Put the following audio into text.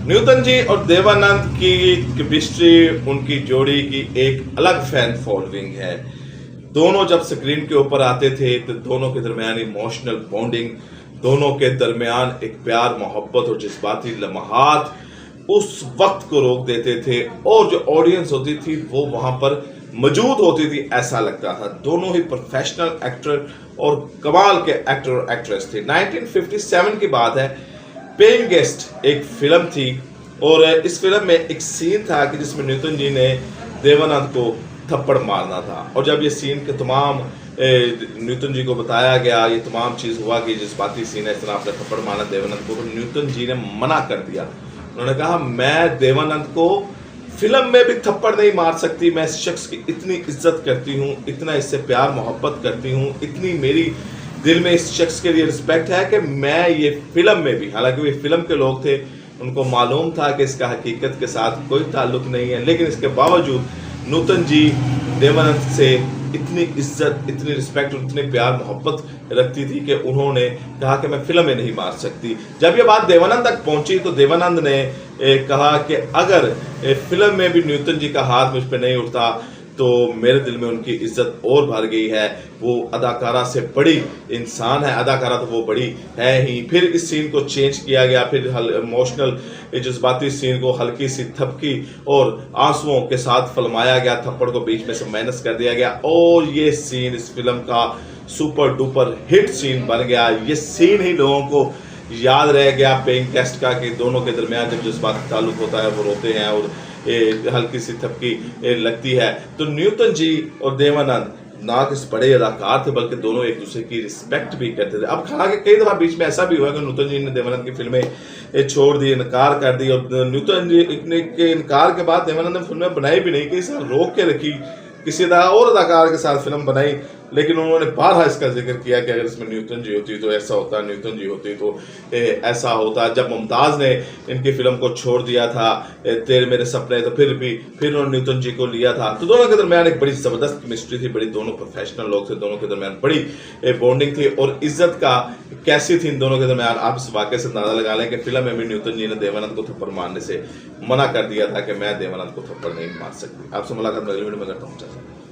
Newton जी और देवानंद की chemistry, उनकी जोड़ी की एक अलग फैन फॉलोइंग है। दोनों जब स्क्रीन के ऊपर आते थे तो दोनों के दरमियान इमोशनल बॉन्डिंग, दोनों के दरमियान एक प्यार मोहब्बत और जज्बाती लम्हात उस वक्त को रोक देते थे, और जो ऑडियंस होती थी वो वहां पर मौजूद होती थी, ऐसा लगता था। दोनों ही प्रोफेशनल एक्टर और कमाल के एक्टर और एक्ट्रेस थे। 1957 की बात है, पेइंग गेस्ट एक फिल्म थी, और इस फिल्म में एक सीन था कि जिसमें न्यूटन जी ने देवानंद को थप्पड़ मारना था। और जब ये सीन के तमाम न्यूटन जी को बताया गया, ये तमाम चीज़ हुआ कि जज्बाती सीन है, इस तरह आपने थप्पड़ मारना देवानंद को, तो न्यूटन जी ने मना कर दिया। उन्होंने कहा, मैं देवानंद को फिल्म में भी थप्पड़ नहीं मार सकती, मैं इस शख्स की इतनी इज्जत करती हूँ, इतना इससे प्यार मोहब्बत करती हूँ, इतनी मेरी दिल में इस शख्स के लिए रिस्पेक्ट है कि मैं ये फिल्म में भी, हालांकि वे फिल्म के लोग थे, उनको मालूम था कि इसका हकीकत के साथ कोई ताल्लुक नहीं है, लेकिन इसके बावजूद नूतन जी देवानंद से इतनी इज्जत, इतनी रिस्पेक्ट और इतने प्यार मोहब्बत रखती थी कि उन्होंने कहा कि मैं फिल्म में नहीं मार सकती। जब ये बात देवानंद तक पहुंची तो देवानंद ने कहा कि अगर फिल्म में भी न्यूटन जी का हाथ मुझ पर नहीं उठता तो मेरे दिल में उनकी इज्जत और भर गई है। वो अदाकारा से बड़ी इंसान है, अदाकारा तो वो बड़ी है ही। फिर इस सीन को चेंज किया गया, फिर इमोशनल जज्बाती सीन को हल्की सी थपकी और आंसुओं के साथ फिल्माया गया, थप्पड़ को बीच में से माइनस कर दिया गया, और ये सीन इस फिल्म का सुपर डुपर हिट सीन बन गया। ये सीन ही लोगों को याद रह गया पेइंग गेस्ट का, कि दोनों के दरमियान जब जज्बाती ताल्लुक होता है वो रोते हैं और हल्की सी थपकी लगती है। तो न्यूटन जी और देवानंद ना किस बड़े अदाकार थे, बल्कि दोनों एक दूसरे की रिस्पेक्ट भी करते थे। अब हालांकि कई दफा बीच में ऐसा भी हुआ कि न्यूटन जी ने देवानंद की फिल्में छोड़ दी, इनकार कर दी, और न्यूटन जी के इनकार के बाद देवानंद ने फिल्में बनाई भी नहीं, किसी रोक के रखी, किसी और अदाकार के साथ फिल्म बनाई, लेकिन उन्होंने बारहा इसका जिक्र किया कि अगर इसमें न्यूटन जी होती तो ऐसा होता, न्यूटन जी होती तो ऐसा होता। जब मुमताज़ ने इनकी फिल्म को छोड़ दिया था, तेरे मेरे सपने, तो फिर उन्होंने न्यूटन जी को लिया था। तो दोनों के दरमियान एक बड़ी ज़बरदस्त केमिस्ट्री थी, बड़ी, दोनों प्रोफेशनल लोग थे, दोनों के दरमियान बड़ी बॉन्डिंग थी, और इज्जत का कैसी थी इन दोनों के दरमियान, आप इस वाक़े से अंदाजा लगा लें कि फिल्म में भी न्यूटन जी ने देवानंद को थप्पड़ मारने से मना कर दिया था कि मैं देवानंद को थप्पड़ नहीं मार सकती। आपसे मुलाकात अगली वीडियो में करता हूँ।